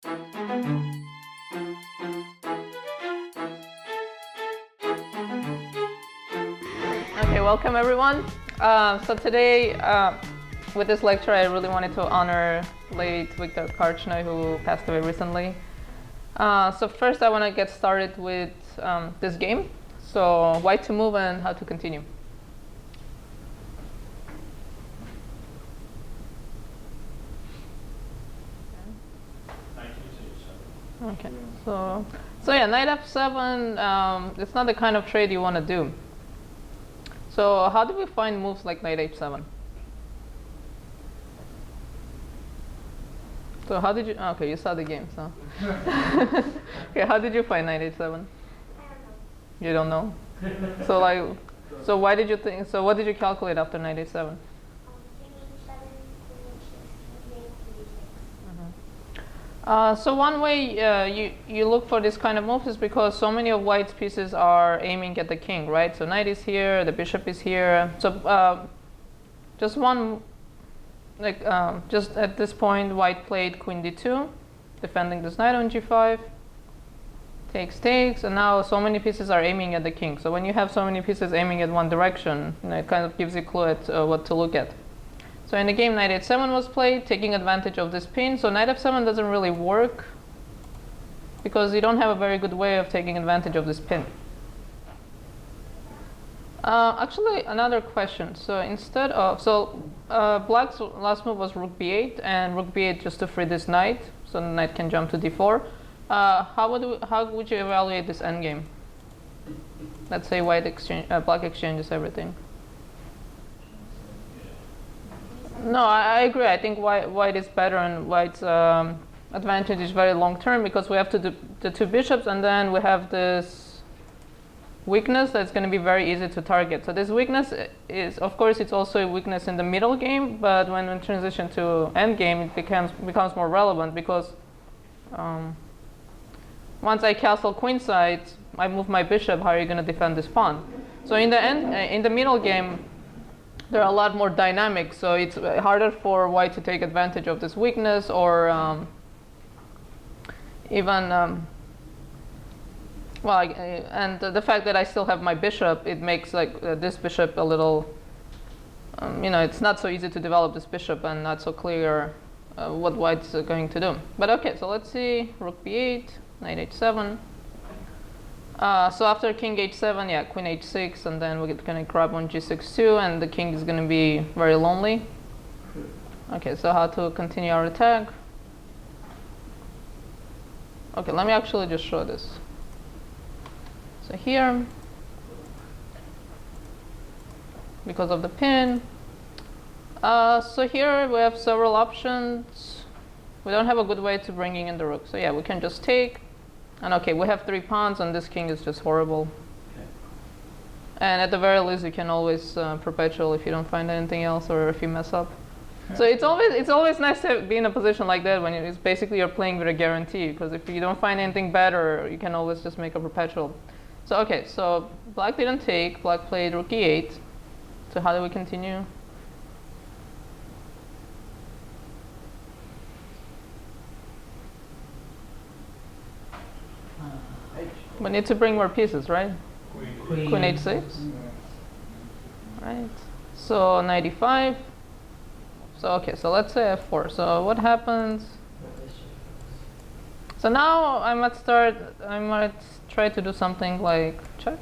Okay, welcome everyone. So today, with this lecture, I really wanted to honor late Viktor Korchnoi, who passed away recently. So first, I want to get started with this game. So why to move and how to continue. Okay, so yeah, knight f7, it's not the kind of trade you want to do. So how do we find moves like knight h7? So how did you, okay, you saw the game, so. Okay, how did you find knight h7? You don't know? So like, so why did you think, so what did you calculate after knight h7? So one way you look for this kind of moves is because so many of white's pieces are aiming at the king, right? So knight is here, the bishop is here. So just one, like just at this point, white played queen d2, defending this knight on g5. Takes, and now so many pieces are aiming at the king. So when you have so many pieces aiming at one direction, it kind of gives you a clue at what to look at. So in the game, knight h7 was played, taking advantage of this pin. So knight f7 doesn't really work because you don't have a very good way of taking advantage of this pin. Actually, another question. So instead of, black's last move was rook b8, and rook b8 just to free this knight, so the knight can jump to d4. How would you evaluate this endgame? Let's say black exchanges everything. No, I agree. I think white is better, and white's advantage is very long term because we have the two bishops, and then we have this weakness that's going to be very easy to target. So this weakness is, of course, it's also a weakness in the middle game, but when we transition to end game, it becomes more relevant because once I castle queenside, I move my bishop. How are you going to defend this pawn? So in the middle game, there are a lot more dynamics, so it's harder for white to take advantage of this weakness, or even and the fact that I still have my bishop, it makes like this bishop a little, it's not so easy to develop this bishop and not so clear what white's going to do. But okay, so let's see, rook b8, knight h7. So after king h7, yeah, queen h6, and then we're going to grab on g6 too, and the king is going to be very lonely. Okay, so how to continue our attack? Okay, let me actually just show this. So here, because of the pin, so here we have several options. We don't have a good way to bringing in the rook. So yeah, we can just take. And okay, we have 3 pawns, and this king is just horrible. Okay. And at the very least, you can always perpetual if you don't find anything else or if you mess up. So it's always nice to be in a position like that when it's basically you're playing with a guarantee, because if you don't find anything better, you can always just make a perpetual. So okay, so black didn't take. Black played rook e8. So how do we continue? We need to bring more pieces, right? Queen h6. Right. So knight e5. So okay, so let's say f4. So what happens? So now I might try to do something like check.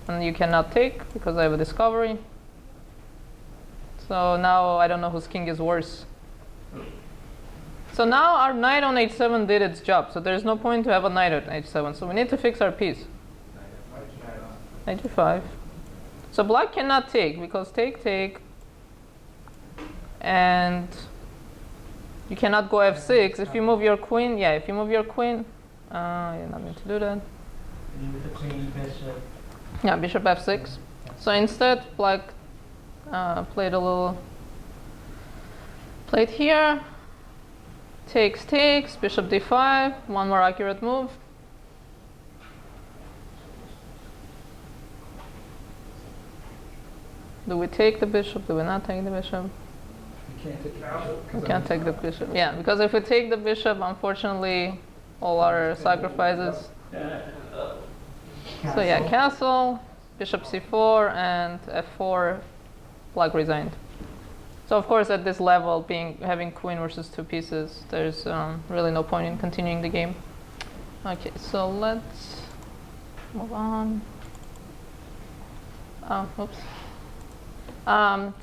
And you cannot take because I have a discovery. So now I don't know whose king is worse. So now our knight on h7 did its job, so there's no point to have a knight at h7, so we need to fix our piece. Knight g5. So black cannot take, because take, and you cannot go f6. If you move your queen, you're not meant to do that. Yeah, bishop f6. So instead, black played here. Takes, bishop d5, one more accurate move. Do we take the bishop? Do we not take the bishop? We can't take the bishop. Yeah, because if we take the bishop, unfortunately, all our sacrifices. So yeah, castle, bishop c4, and f4, black resigned. So of course, at this level, having queen versus two pieces, there's really no point in continuing the game. Okay, so let's move on. Oh, oops.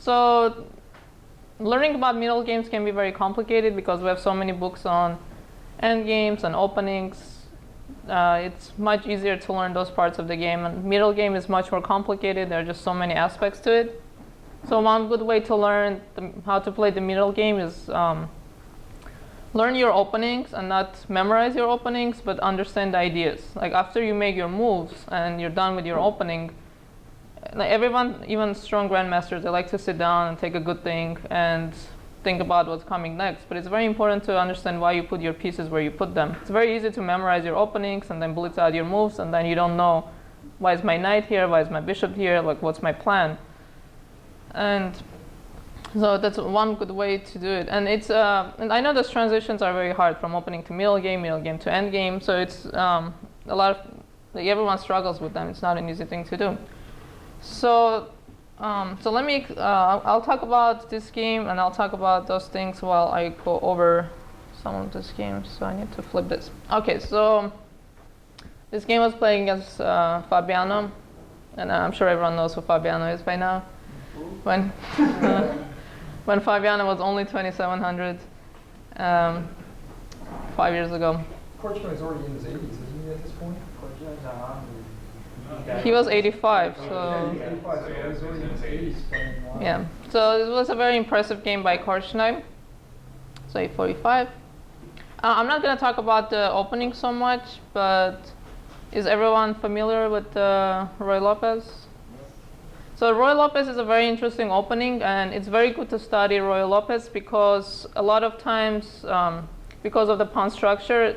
So learning about middle games can be very complicated because we have so many books on endgames and openings. It's much easier to learn those parts of the game, and middle game is much more complicated. There are just so many aspects to it. So one good way to learn how to play the middle game is learn your openings and not memorize your openings, but understand the ideas. Like after you make your moves and you're done with your opening, like everyone, even strong grandmasters, they like to sit down and take a good think and think about what's coming next. But it's very important to understand why you put your pieces where you put them. It's very easy to memorize your openings and then blitz out your moves, and then you don't know, why is my knight here, why is my bishop here, like what's my plan? And so that's one good way to do it. And it's and I know those transitions are very hard from opening to middle game to end game. So it's a lot of, like, everyone struggles with them. It's not an easy thing to do. So so let me I'll talk about this game, and I'll talk about those things while I go over some of these games. So I need to flip this. Okay, so this game was playing against Fabiano, and I'm sure everyone knows who Fabiano is by now. When Fabiano was only 2,700 5 years ago. Korchnoi is already in his 80s, isn't he, at this point? He was 85, so Yeah, he's 85, so he's already in his 80s playing. Wow. yeah. So it was a very impressive game by Korchnoi. So 845. I'm not going to talk about the opening so much, but is everyone familiar with Roy Lopez? So Roy Lopez is a very interesting opening, and it's very good to study Roy Lopez because a lot of times, because of the pawn structure,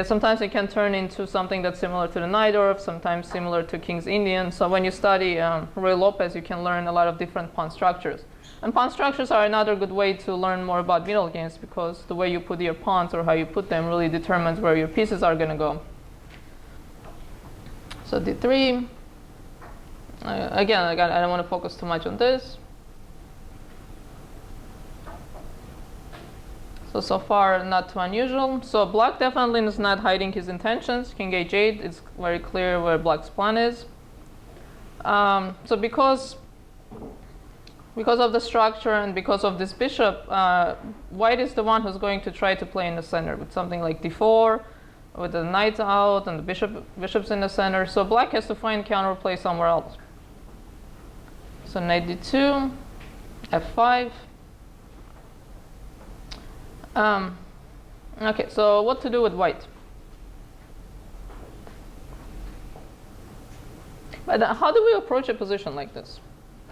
sometimes it can turn into something that's similar to the Najdorf, sometimes similar to King's Indian. So when you study Roy Lopez, you can learn a lot of different pawn structures. And pawn structures are another good way to learn more about middle games because the way you put your pawns or how you put them really determines where your pieces are going to go. So D3. Again, I don't want to focus too much on this. So far, not too unusual. So black definitely is not hiding his intentions. King H8, it's very clear where black's plan is. So because of the structure and because of this bishop, white is the one who's going to try to play in the center with something like d4, with the knight out and the bishop's in the center. So black has to find counterplay somewhere else. So knight d2, f5. Okay, so what to do with white? But how do we approach a position like this?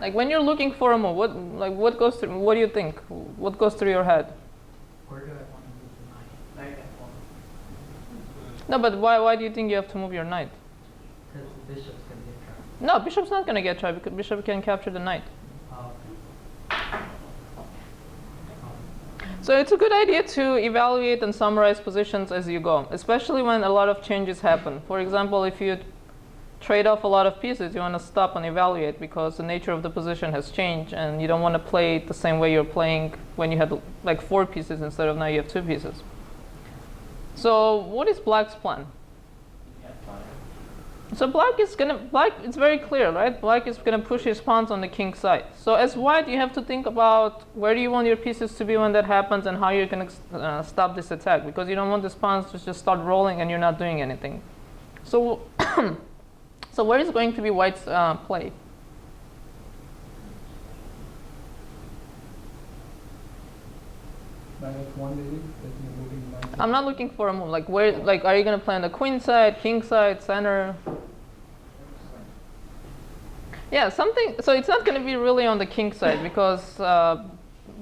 Like when you're looking for a move, what goes through? What do you think? What goes through your head? Where do I want to move the knight? Knight f1. No, but why do you think you have to move your knight? Because the bishop's going to get trapped. No, bishop's not going to get trapped because bishop can capture the knight. So it's a good idea to evaluate and summarize positions as you go, especially when a lot of changes happen. For example, if you trade off a lot of pieces, you want to stop and evaluate because the nature of the position has changed and you don't want to play it the same way you're playing when you had like 4 pieces instead of now you have 2 pieces. So what is black's plan? So it's very clear, right? Black is gonna push his pawns on the king side. So as white, you have to think about where do you want your pieces to be when that happens and how you're gonna stop this attack, because you don't want these pawns to just start rolling and you're not doing anything. So, so where is going to be white's play? Knight f1 maybe? I'm not looking for a move. Like where? Like are you gonna play on the queen side, king side, center? Yeah, something. So it's not gonna be really on the king side because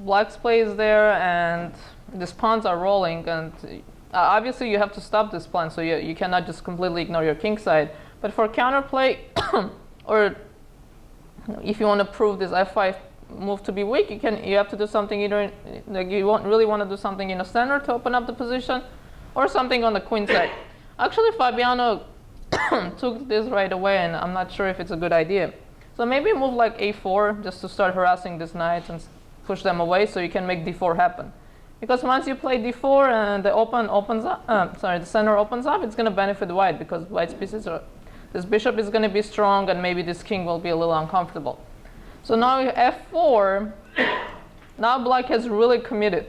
black's play is there and these pawns are rolling, and obviously you have to stop this plan. So you cannot just completely ignore your king side. But for counterplay, or if you want to prove this f5 move to be weak, you have to do something either like you won't really want to do something in the center to open up the position, or something on the queen side. Actually, Fabiano took this right away, and I'm not sure if it's a good idea. So maybe move like a4 just to start harassing these knights and push them away, so you can make d4 happen. Because once you play d4 and the center opens up, it's going to benefit white, because white's pieces are. This bishop is going to be strong, and maybe this king will be a little uncomfortable. So now f4. Now black has really committed,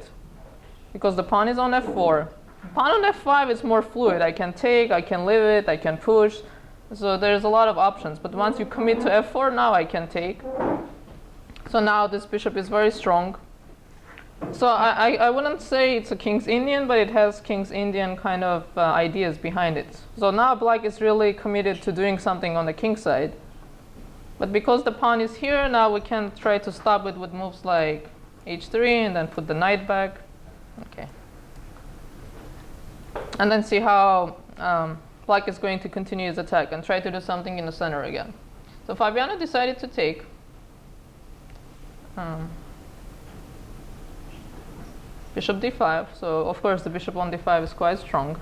because the pawn is on f4. Pawn on f5 is more fluid. I can take, I can leave it, I can push. So there's a lot of options. But once you commit to f4, now I can take. So now this bishop is very strong. So I wouldn't say it's a King's Indian, but it has King's Indian kind of ideas behind it. So now black is really committed to doing something on the king side. But because the pawn is here, now we can try to stop it with moves like h3 and then put the knight back. Okay. And then see how black is going to continue his attack and try to do something in the center again. So Fabiano decided to take. Bishop d5. So of course the bishop on d5 is quite strong.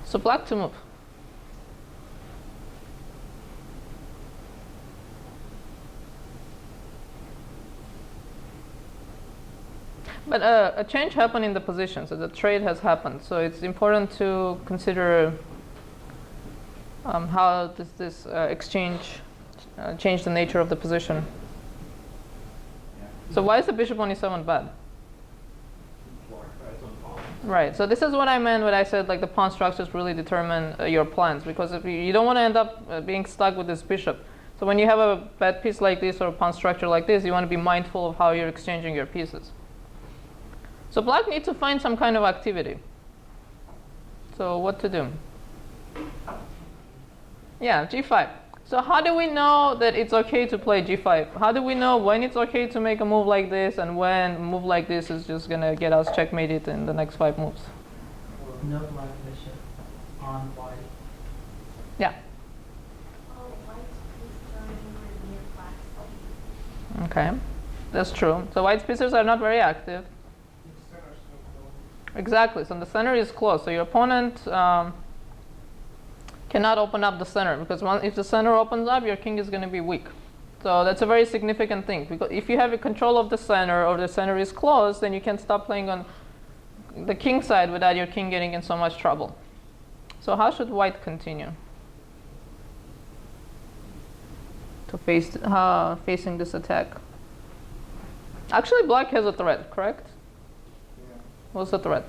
So black to move. But a change happened in the position, so the trade has happened. So it's important to consider how does this exchange change the nature of the position. So why is the bishop on e7 bad? Right, so this is what I meant when I said like the pawn structures really determine your plans, because if you don't want to end up being stuck with this bishop. So when you have a bad piece like this or a pawn structure like this, you want to be mindful of how you're exchanging your pieces. So black needs to find some kind of activity. So what to do? Yeah, g5. So how do we know that it's okay to play g5? How do we know when it's okay to make a move like this and when a move like this is just going to get us checkmated in the next 5 moves? No black bishop on white. Yeah. Oh, white's pieces are anywhere near black's. Okay, that's true. So white's pieces are not very active. Exactly, so the center is closed. So your opponent cannot open up the center, because if the center opens up, your king is going to be weak. So that's a very significant thing, because if you have a control of the center or the center is closed, then you can stop playing on the king side without your king getting in so much trouble. So how should white continue to facing this attack? Actually, black has a threat, correct? What's the threat?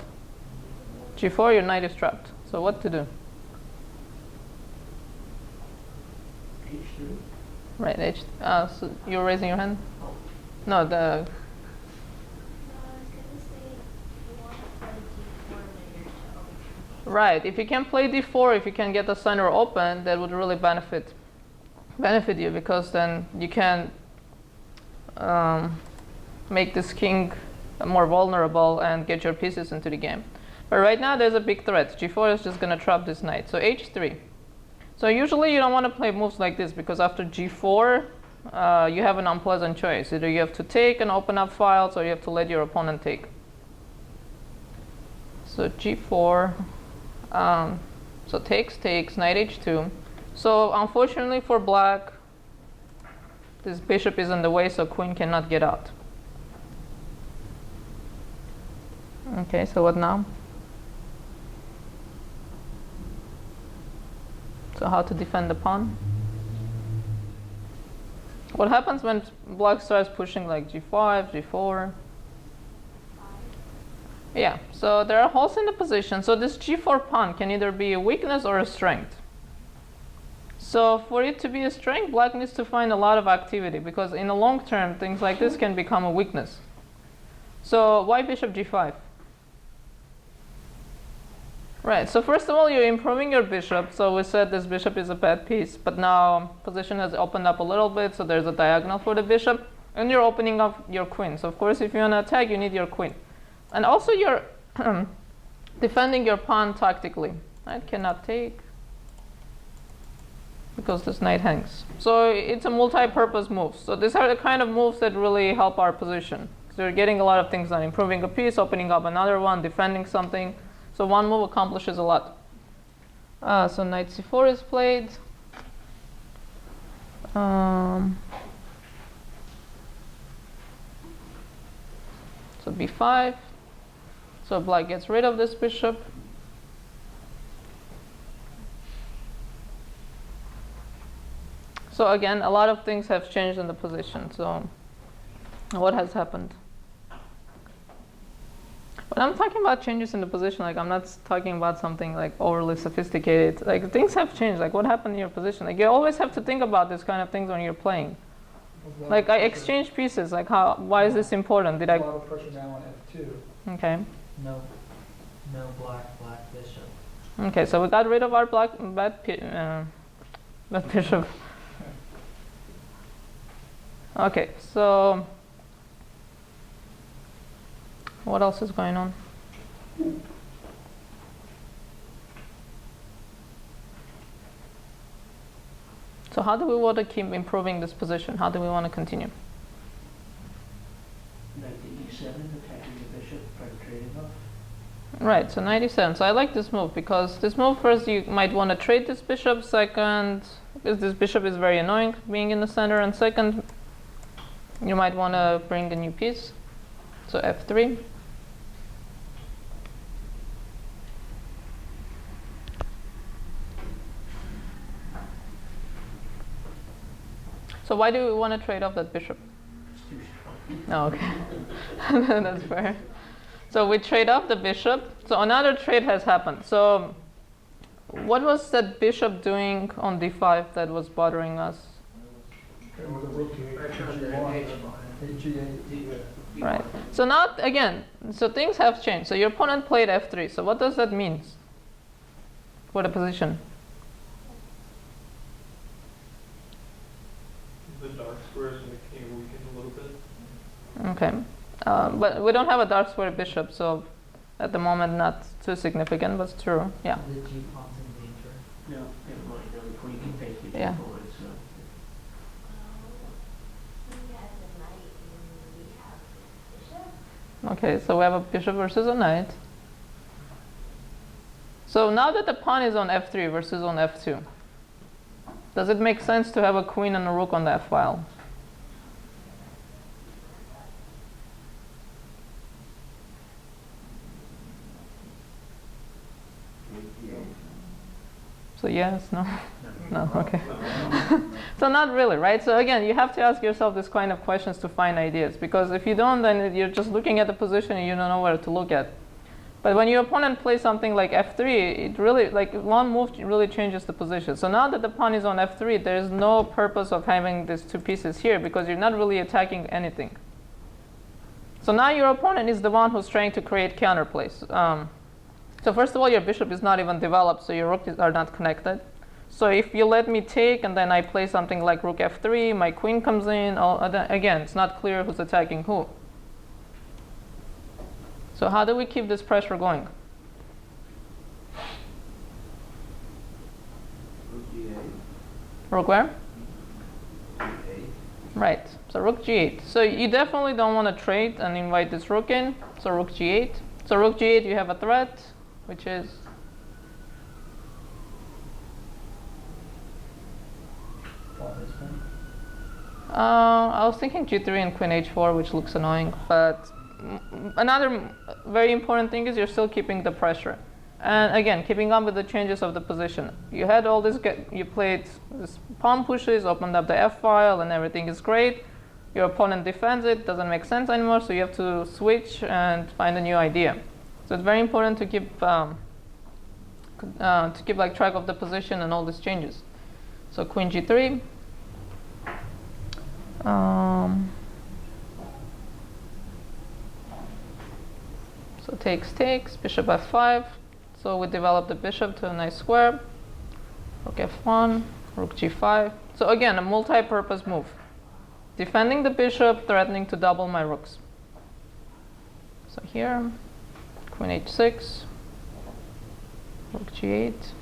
g4, your knight is trapped. So what to do? h3. Right, so you're raising your hand? No, the... No, I was gonna say, if you want to play d4 later to open. Right, if you can play d4, if you can get the center open, that would really benefit you, because then you can make this king more vulnerable and get your pieces into the game. But right now there's a big threat. g4 is just going to trap this knight. So h3. So usually you don't want to play moves like this, because after g4 you have an unpleasant choice. Either you have to take and open up files, or you have to let your opponent take. So g4. So takes, knight h2. So unfortunately for black, this bishop is in the way, so queen cannot get out. Okay, so what now? So how to defend the pawn? What happens when black starts pushing like g5, g4? Yeah, so there are holes in the position. So this g4 pawn can either be a weakness or a strength. So for it to be a strength, black needs to find a lot of activity, because in the long term, things like this can become a weakness. So why bishop g5? Right, so first of all, you're improving your bishop. So we said this bishop is a bad piece, but now position has opened up a little bit, so there's a diagonal for the bishop, and you're opening up your queen. So of course, if you want to attack, you need your queen. And also you're defending your pawn tactically. Right, cannot take. because this knight hangs. So it's a multi-purpose move. So these are the kind of moves that really help our position. So you're getting a lot of things done, improving a piece, opening up another one, defending something. So one move accomplishes a lot. So knight c4 is played. So b5. So black gets rid of this bishop. So again, a lot of things have changed in the position. So what has happened? When I'm talking about changes in the position, like I'm not talking about something like overly sophisticated. Like things have changed. Like what happened in your position? Like you always have to think about this kind of things when you're playing. Like I exchange pieces. Like why is this important? Did I? A lot of pressure now on f2. Okay. No black bishop. Okay, so we got rid of our bad bishop. Okay, so what else is going on? So how do we want to keep improving this position? How do we want to continue? Knight to e7, attacking the bishop, try to trade him off. Right, so 97. So I like this move because this move, first you might want to trade this bishop. Second, because this bishop is very annoying being in the center. And second, you might want to bring a new piece. So f3. So why do we want to trade off that bishop? It's too strong. Oh, okay. That's fair. So we trade off the bishop. So another trade has happened. So what was that bishop doing on d5 that was bothering us? Okay, with a rook to g8. Right. So now, again, so things have changed. So your opponent played f3. So what does that mean for the position? The dark squares and the king weaken a little bit. Okay. But we don't have a dark square bishop, so at the moment not too significant, but it's true. Yeah. The G pawn's in danger. No, never mind. No, the queen can take the Yeah. forward, so. He has a knight and we have a bishop. Okay, so we have a bishop versus a knight. So now that the pawn is on f3 versus on f2, does it make sense to have a queen and a rook on the f file? So yes, no? No, okay. So not really, right? So again, you have to ask yourself this kind of questions to find ideas, because if you don't, then you're just looking at the position and you don't know where to look at. But when your opponent plays something like f3, it really, like one move really changes the position. So now that the pawn is on f3, there is no purpose of having these two pieces here because you're not really attacking anything. So now your opponent is the one who's trying to create counterplays. So first of all, your bishop is not even developed, so your rooks are not connected. So if you let me take and then I play something like rook f3, my queen comes in, again, it's not clear who's attacking who. So how do we keep this pressure going? Rook g8. Rook where? G8. Right, so rook g8. So you definitely don't want to trade and invite this rook in. So rook g8. So rook g8, you have a threat, which is I was thinking g3 and queen h4, which looks annoying. But another very important thing is you're still keeping the pressure. And again, keeping up with the changes of the position. You had all this, you played this pawn pushes, opened up the f file, and everything is great. Your opponent defends it, doesn't make sense anymore, so you have to switch and find a new idea. So it's very important to keep like track of the position and all these changes. So queen g3. So takes, bishop f5. So we develop the bishop to a nice square. Rook f1, rook g5. So again, a multi-purpose move. Defending the bishop, threatening to double my rooks. So here, queen h6, rook g8.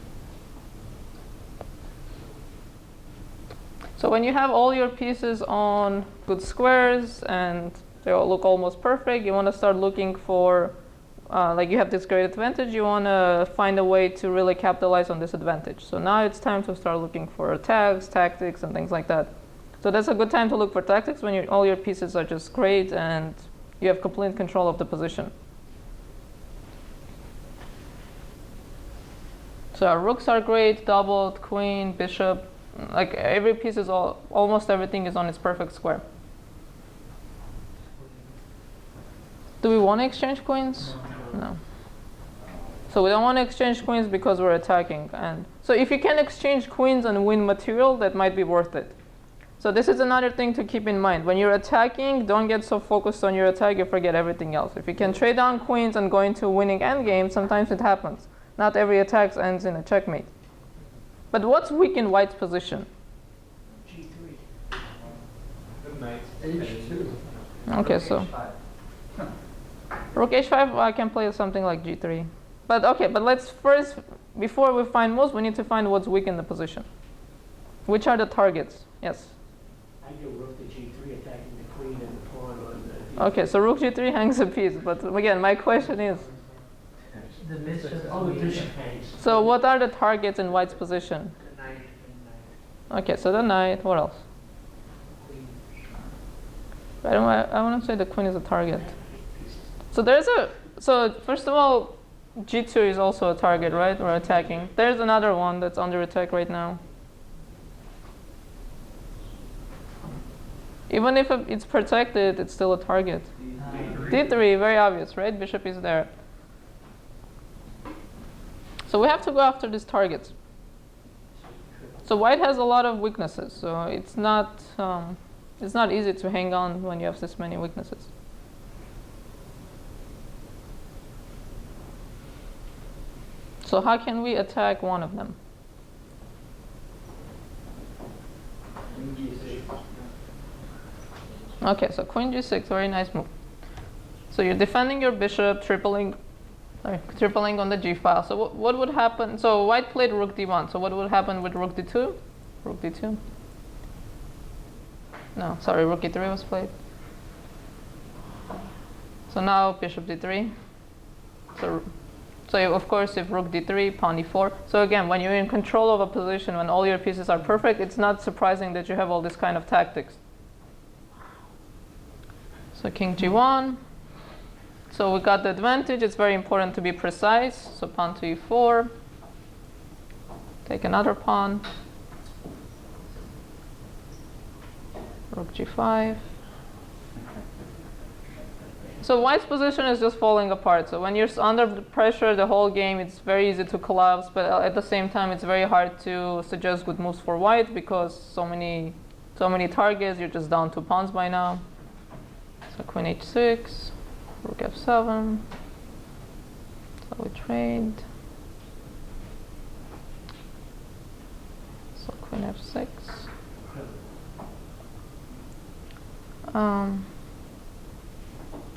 So when you have all your pieces on good squares and they all look almost perfect, you want to start looking for, like you have this great advantage, you want to find a way to really capitalize on this advantage. So now it's time to start looking for attacks, tactics, and things like that. So that's a good time to look for tactics when all your pieces are just great and you have complete control of the position. So our rooks are great, doubled, queen, bishop. Like every piece is almost everything is on its perfect square. Do we want to exchange queens? No. So we don't want to exchange queens because we're attacking. And so if you can exchange queens and win material, that might be worth it. So this is another thing to keep in mind. When you're attacking, don't get so focused on your attack, you forget everything else. If you can trade down queens and go into a winning endgame, sometimes it happens. Not every attack ends in a checkmate. But what's weak in white's position? G3. H2. Okay, so rook h5, I can play something like g3. But okay, but let's first, before we find moves, we need to find what's weak in the position. Which are the targets? Yes. I go rook to G3, attacking the queen and the pawn on the... Okay, so rook g3 hangs a piece. But again, my question is, The bishop. Oh, the bishop hangs. so what are the targets in white's position? The knight and Okay, so the knight, what else? queen. I want to say the queen is a target. So so first of all, g2 is also a target, right? We're attacking. There's another one that's under attack right now. Even if it's protected, it's still a target. D3, very obvious, right? Bishop is there. So we have to go after these targets. So white has a lot of weaknesses, so it's not easy to hang on when you have this many weaknesses. So how can we attack one of them? Okay, so queen g6, very nice move. So you're defending your bishop, tripling on the g file. So what would happen? So white played rook d1. So what would happen with rook d2? Rook d2? No, sorry, rook e3 was played. So now bishop d3. So of course, if rook d3, pawn e4. So again, when you're in control of a position, when all your pieces are perfect, it's not surprising that you have all this kind of tactics. So king g1. So we got the advantage. It's very important to be precise. So pawn to e4. Take another pawn. Rook g5. So white's position is just falling apart. So when you're under pressure the whole game, it's very easy to collapse. But at the same time, it's very hard to suggest good moves for white because so many targets. You're just down 2 pawns by now. So queen h6, rook f7. So we trade. So queen f6.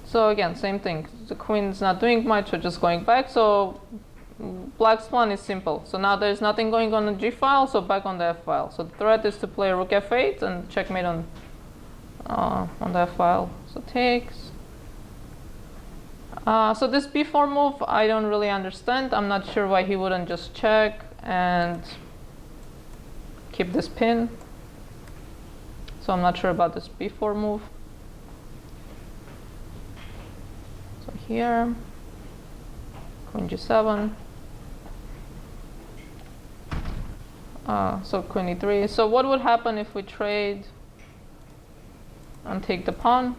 So again, same thing. The queen's not doing much, we're just going back. So black's plan is simple. So now there's nothing going on the g file, so back on the f file. So the threat is to play rook f8 and checkmate on the f file. So takes. So this b4 move, I don't really understand. I'm not sure why he wouldn't just check and keep this pin. So I'm not sure about this b4 move. So here, queen g7. So queen e3. So what would happen if we trade and take the pawn?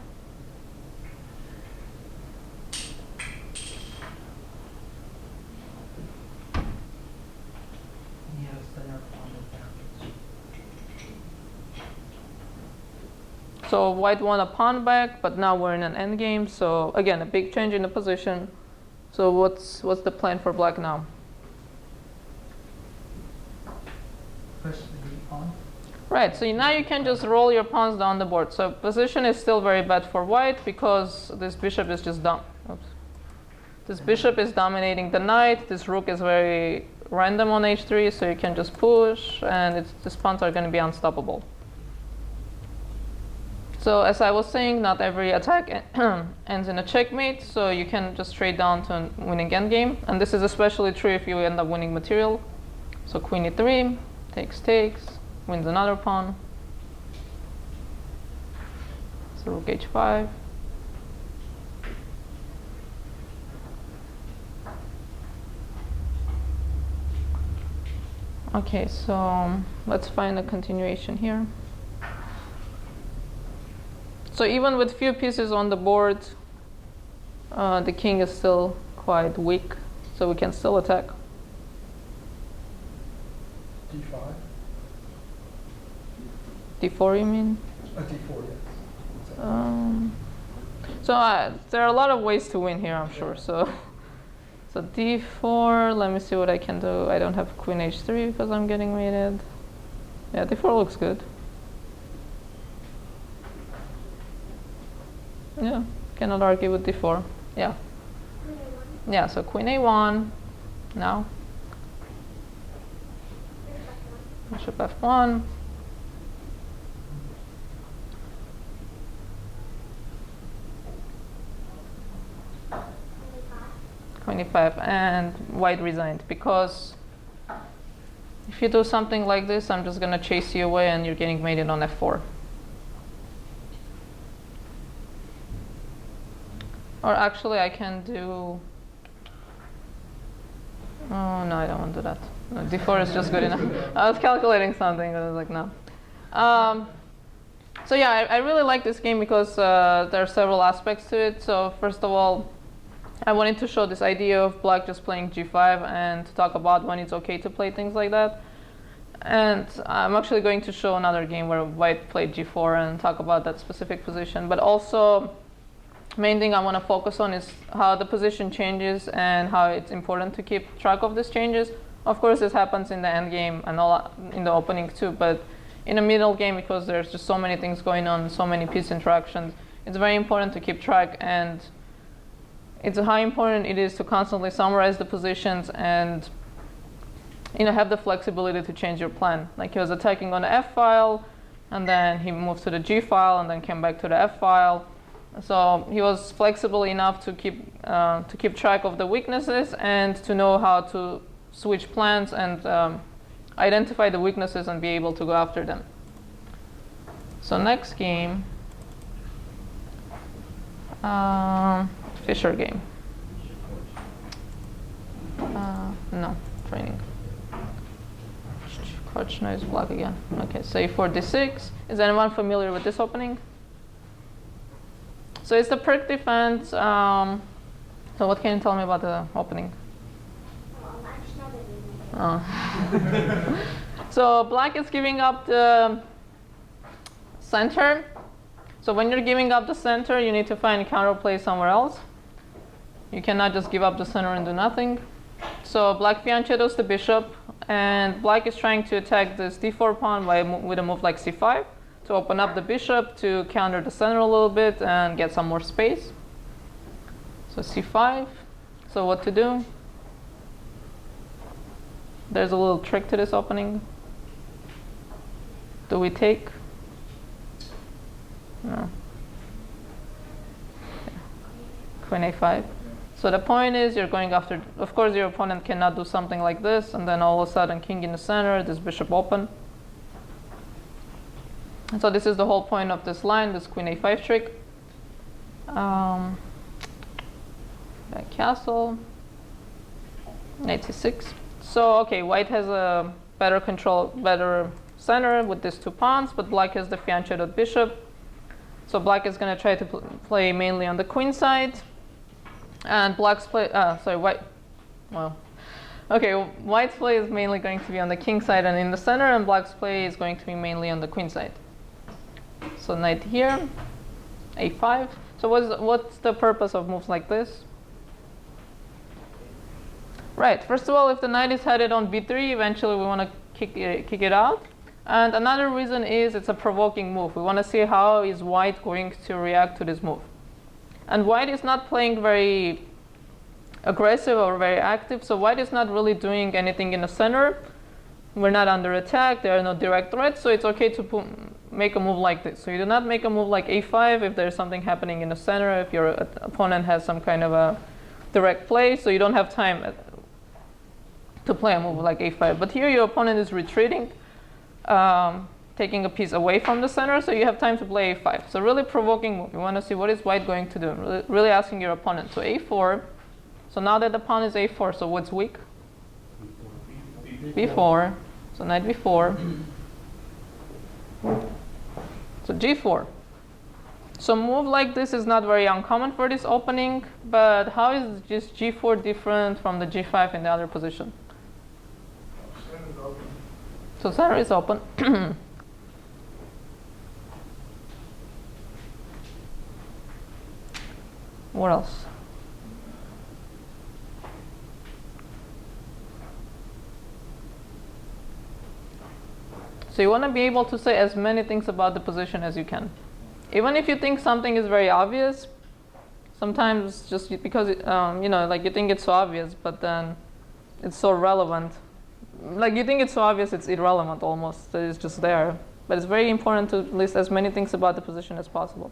So white won a pawn back, but now we're in an endgame. So again, a big change in the position. So what's the plan for black now? Push the pawn. Right, so now you can just roll your pawns down the board. So position is still very bad for white because this bishop is just dumb. Oops. This bishop is dominating the knight. This rook is very random on h3, so you can just push, and these pawns are going to be unstoppable. So as I was saying, not every attack ends in a checkmate, so you can just trade down to a winning endgame. And this is especially true if you end up winning material. So queen e3, takes, wins another pawn. So rook h5. Okay, so let's find a continuation here. So even with few pieces on the board, the king is still quite weak, so we can still attack. D5? D4, you mean? D4, yes. So there are a lot of ways to win here, I'm sure. So D4, let me see what I can do. I don't have queen h3 because I'm getting mated. Yeah, D4 looks good. Yeah, cannot argue with D4. Yeah. Yeah, so queen a1 now. Bishop f1. Queen e5, and white resigned because if you do something like this, I'm just gonna chase you away and you're getting mated on f4. Or actually I can do, oh no, I don't want to do that. No, d4 is just good enough. I was calculating something, but I was like, no. So yeah, I really like this game because there are several aspects to it. So first of all, I wanted to show this idea of black just playing g5 and to talk about when it's okay to play things like that. And I'm actually going to show another game where white played g4 and talk about that specific position. But also, main thing I want to focus on is how the position changes and how it's important to keep track of these changes. Of course, this happens in the end game and in the opening too, but in a middle game, because there's just so many things going on, so many piece interactions, it's very important to keep track, and it's how important it is to constantly summarize the positions and have the flexibility to change your plan. Like he was attacking on the F file, and then he moved to the G file, and then came back to the F file. So he was flexible enough to keep track of the weaknesses and to know how to switch plans and identify the weaknesses and be able to go after them. So next game, Fischer game. No, training. Korchnoi is black again. Okay, so e4 d6. Is anyone familiar with this opening? So it's the Pirc defense. So what can you tell me about the opening? Oh. So black is giving up the center. So when you're giving up the center, you need to find a counterplay somewhere else. You cannot just give up the center and do nothing. So black fianchettos the bishop, and black is trying to attack this d4 pawn with a move like c5 to open up the bishop to counter the center a little bit and get some more space. So c5. So what to do? There's a little trick to this opening. Do we take? No. Queen a5. So the point is you're going after, of course your opponent cannot do something like this and then all of a sudden king in the center, this bishop open. And so this is the whole point of this line, this queen a5 trick. Back castle, knight c6. So okay, white has a better center with these two pawns, but black has the fianchettoed bishop. So black is going to try to play mainly on the queen side, and black's play. White. Well, okay. White's play is mainly going to be on the king side and in the center, and black's play is going to be mainly on the queen side. So knight here, a5. So what's the purpose of moves like this? Right. First of all, if the knight is headed on b3, eventually we want to kick it out. And another reason is it's a provoking move. We want to see how is white going to react to this move. And white is not playing very aggressive or very active, so white is not really doing anything in the center. We're not under attack, there are no direct threats, so it's okay to make a move like this. So you do not make a move like a5 if there's something happening in the center, if your opponent has some kind of a direct play, so you don't have time to play a move like a5. But here your opponent is retreating, taking a piece away from the center, so you have time to play a5. So really provoking move. You want to see what is white going to do. Really asking your opponent. So a4. So now that the pawn is a4, so what's weak? b4. So knight b4. So g4. So move like this is not very uncommon for this opening, but how is just g4 different from the g5 in the other position? So center is open. What else? So you want to be able to say as many things about the position as you can. Even if you think something is very obvious, sometimes just because, like you think it's so obvious, but then it's so relevant. Like you think it's so obvious, it's irrelevant almost. That it's just there. But it's very important to list as many things about the position as possible.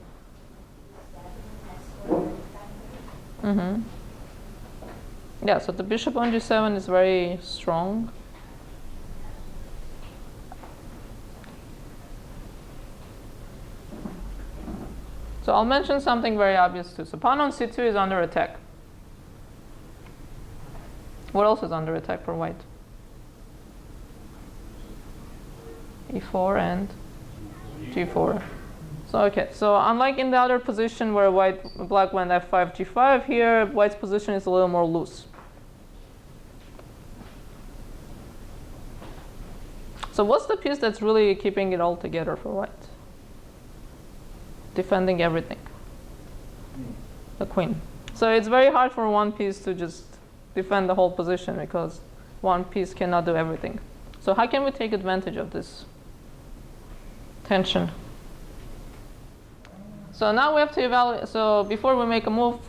Mm-hmm. Yeah, so the bishop on g7 is very strong. So I'll mention something very obvious too. So pawn on c2 is under attack. What else is under attack for white? e4 and g4. So okay, so unlike in the other position where black went f5, g5, here white's position is a little more loose. So what's the piece that's really keeping it all together for white? Defending everything. The queen. So it's very hard for one piece to just defend the whole position because one piece cannot do everything. So how can we take advantage of this tension? So now we have to evaluate. So before we make a move,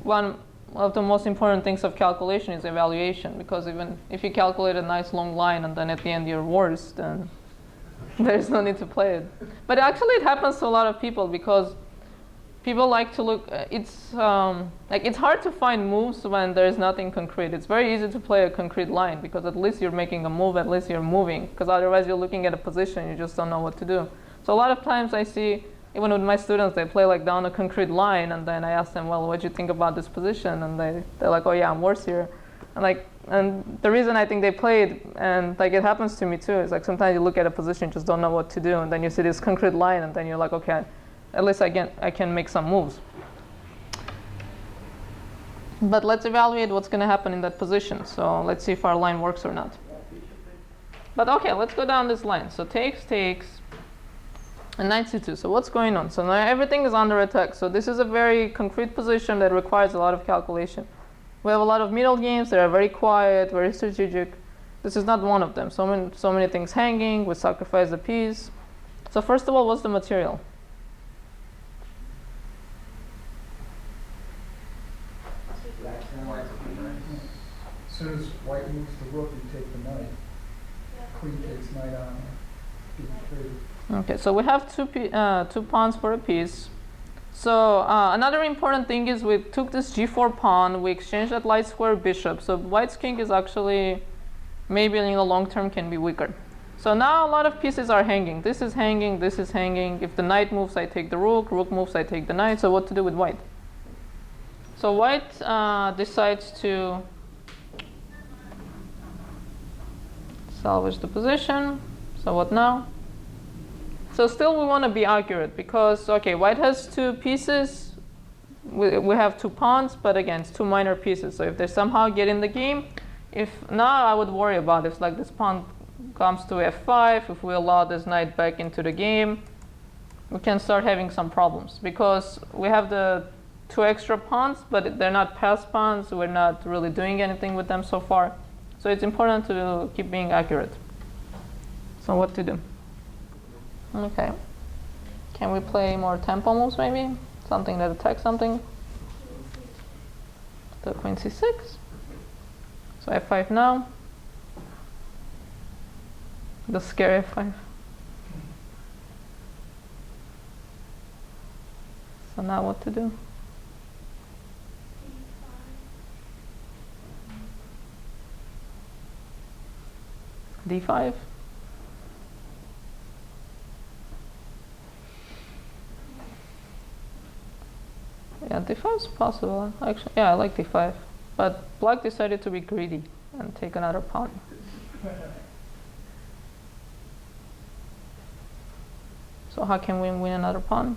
one of the most important things of calculation is evaluation, because even if you calculate a nice long line and then at the end you're worse, then there's no need to play it. But actually it happens to a lot of people because people like to look, it's hard to find moves when there's nothing concrete. It's very easy to play a concrete line because at least you're making a move, at least you're moving, because otherwise you're looking at a position, you just don't know what to do. So a lot of times I see, even with my students, they play like down a concrete line, and then I ask them, well, what do you think about this position? And they're like, oh yeah, I'm worse here. And the reason I think they played, and like it happens to me too, is like sometimes you look at a position, just don't know what to do, and then you see this concrete line, and then you're like, okay, at least I can make some moves. But let's evaluate what's going to happen in that position. So let's see if our line works or not. But okay, let's go down this line. So takes, and knight c2. So what's going on? So now everything is under attack. So this is a very concrete position that requires a lot of calculation. We have a lot of middle games that are very quiet, very strategic. This is not one of them. So many things hanging. We sacrifice the piece. So first of all, what's the material? As soon as white moves the rook, you take the knight. Queen takes knight on b3. Okay, so we have two pawns for a piece. So another important thing is we took this g4 pawn, we exchanged that light square bishop. So white's king is actually, maybe in the long term, can be weaker. So now a lot of pieces are hanging. This is hanging, this is hanging. If the knight moves, I take the rook moves, I take the knight. So what to do with white? So white decides to salvage the position. So what now? So still we want to be accurate because, okay, white has two pieces. We have two pawns, but again, it's two minor pieces. So if they somehow get in the game, now I would worry about if like this pawn comes to f5, if we allow this knight back into the game, we can start having some problems because we have the two extra pawns, but they're not passed pawns. We're not really doing anything with them so far. So it's important to keep being accurate. So what to do? Okay. Can we play more tempo moves maybe? Something that attacks something? The queen c6. So f5 now. The scary f5. So now what to do? D5. Yeah, D5 is possible. Actually, yeah, I like D5. But black decided to be greedy and take another pawn. So how can we win another pawn?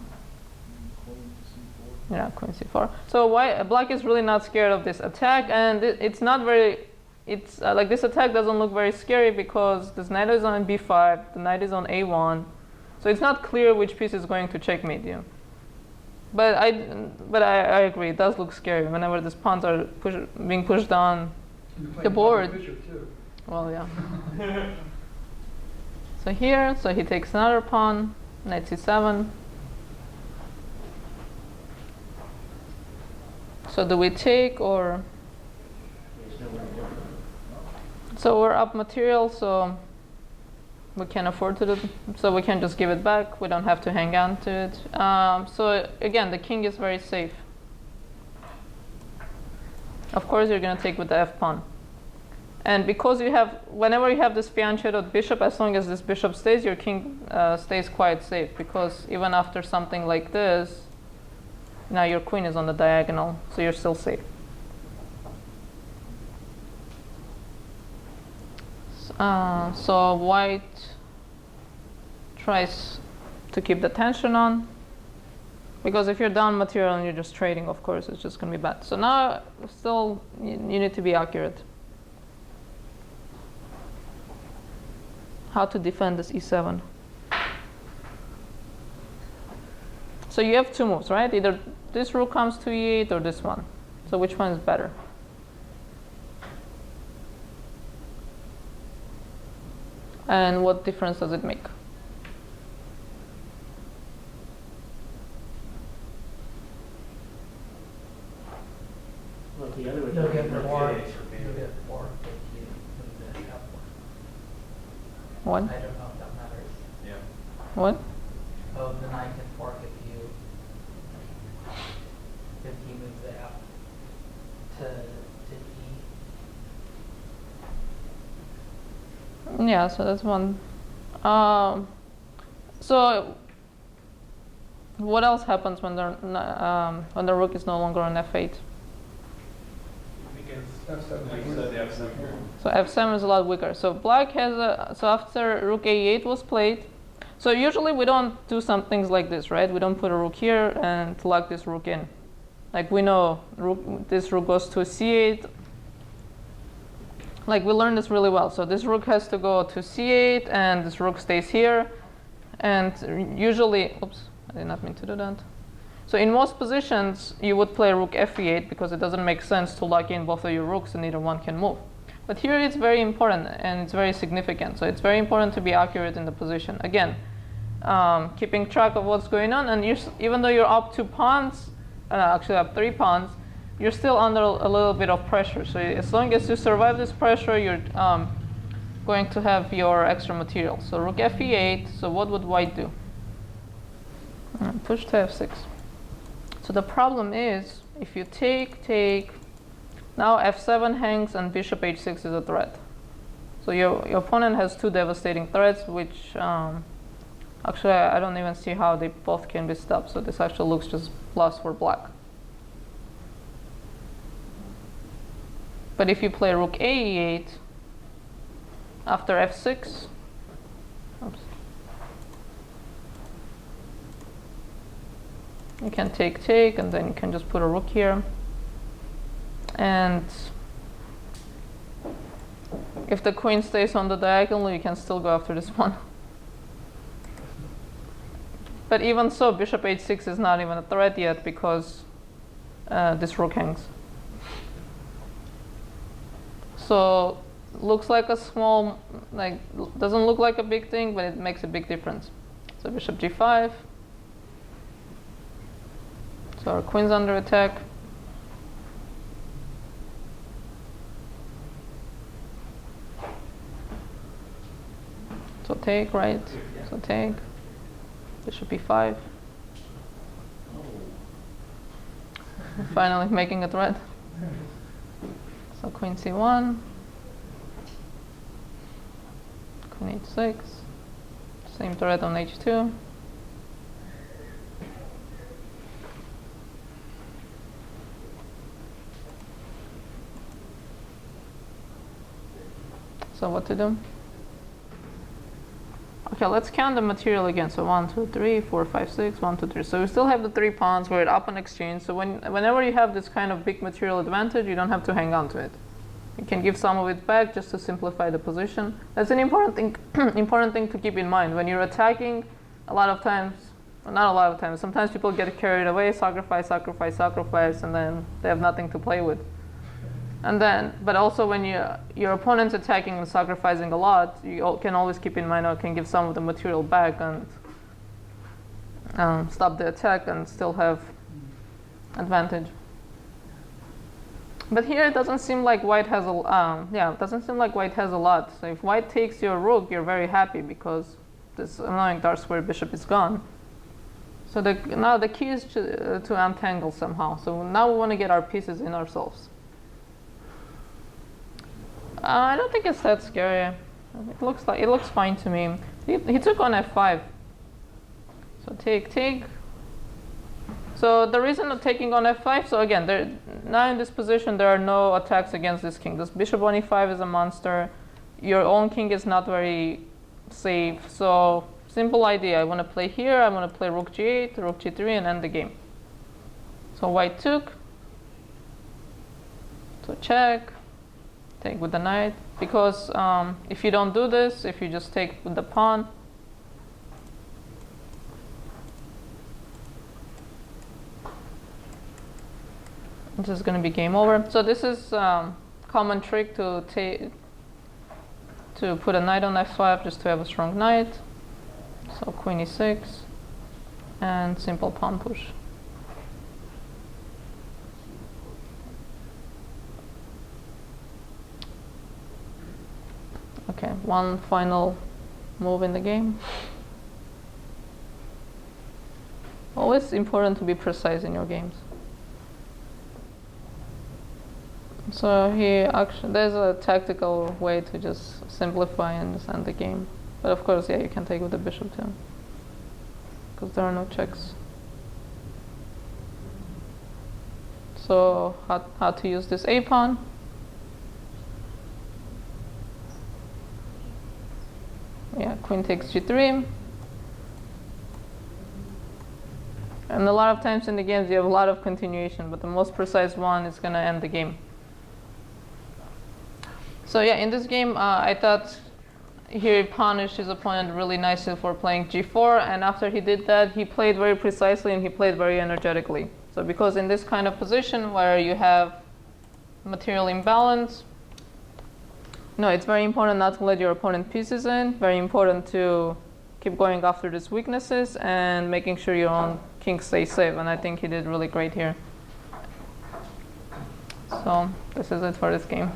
Yeah, queen c4. So black is really not scared of this attack, and it's not very. It's like this attack doesn't look very scary because this knight is on b5, the knight is on a1, so it's not clear which piece is going to checkmate you. But I agree, it does look scary whenever these pawns are being pushed down the board. Bishop too. Well, yeah. So here, so he takes another pawn, knight c7. So do we take or? So we're up material, so we can afford to do. So we can just give it back. We don't have to hang on to it. So again, the king is very safe. Of course, you're going to take with the f pawn. And because you have, whenever you have this fianchettoed bishop, as long as this bishop stays, your king stays quite safe. Because even after something like this, now your queen is on the diagonal, so you're still safe. So white tries to keep the tension on, because if you're down material and you're just trading, of course, it's just going to be bad. So now still you need to be accurate. How to defend this e7. So you have two moves, right? Either this rook comes to e8 or this one. So which one is better? And what difference does it make? Well, the other way. You'll get more. Okay. You'll get more if you move the f1. What? I don't know if that matters. Yeah. What? Oh, the knight can fork if you move the f to e. Yeah, so that's one. So what else happens when the rook is no longer on f8? So f7 is a lot weaker. So black has so after rook a8 was played. So usually we don't do some things like this, right? We don't put a rook here and lock this rook in. Like we know this rook goes to c8. Like we learned this really well. So this rook has to go to c8 and this rook stays here. And usually, oops, I did not mean to do that. So in most positions, you would play rook f8 because it doesn't make sense to lock in both of your rooks and neither one can move. But here it's very important and it's very significant. So it's very important to be accurate in the position. Again, keeping track of what's going on. And even though you're up 2 pawns, actually up 3 pawns, you're still under a little bit of pressure. So as long as you survive this pressure, you're going to have your extra material. So rook f8. So what would white do? Push to f6. So the problem is, if you take, now f7 hangs and bishop h6 is a threat. So your opponent has 2 devastating threats, which actually I don't even see how they both can be stopped. So this actually looks just plus for black. But if you play rook a8 after f6, oops, you can take, and then you can just put a rook here. And if the queen stays on the diagonal, you can still go after this one. But even so, bishop h6 is not even a threat yet because this rook hangs. So looks like a small, like doesn't look like a big thing, but it makes a big difference. So bishop g5. So our queen's under attack. So take, right? So take. Bishop e5. Finally making it red. So queen c1, queen h6, same threat on h2. So what to do? Okay, let's count the material again. So 1, 2, 3, 4, 5, 6, 1, 2, 3. So we still have the 3 pawns. We're up on exchange. So whenever you have this kind of big material advantage, you don't have to hang on to it. You can give some of it back just to simplify the position. That's an important thing. Important thing to keep in mind when you're attacking. A lot of times, well, not a lot of times. Sometimes people get carried away, sacrifice, sacrifice, sacrifice, and then they have nothing to play with. And then, but also when your opponent's attacking and sacrificing a lot, you can always keep in mind, I can give some of the material back and stop the attack and still have advantage. But here it doesn't seem like white has it doesn't seem like white has a lot. So if white takes your rook, you're very happy because this annoying dark square bishop is gone. So now the key is to untangle somehow. So now we want to get our pieces in ourselves. I don't think it's that scary. It looks fine to me. He took on f5. So take. So the reason of taking on f5. So again, now in this position there are no attacks against this king. This bishop on e5 is a monster. Your own king is not very safe. So simple idea. I want to play here. I want to play rook g8, rook g3, and end the game. So white took. So check. Take with the knight, because if you don't do this, if you just take with the pawn, this is going to be game over. So this is common trick to put a knight on f5 just to have a strong knight. So queen e6 and simple pawn push. Okay, one final move in the game. Always important to be precise in your games. So there's a tactical way to just simplify and just end the game. But of course, yeah, you can take with the bishop too, because there are no checks. So how to use this a pawn? Yeah, queen takes g3. And a lot of times in the games you have a lot of continuation, but the most precise one is going to end the game. So yeah, in this game I thought here he punished his opponent really nicely for playing g4, and after he did that he played very precisely and he played very energetically. So because in this kind of position where you have material imbalance, no, it's very important not to let your opponent pieces in. Very important to keep going after these weaknesses and making sure your own king stays safe. And I think he did really great here. So this is it for this game.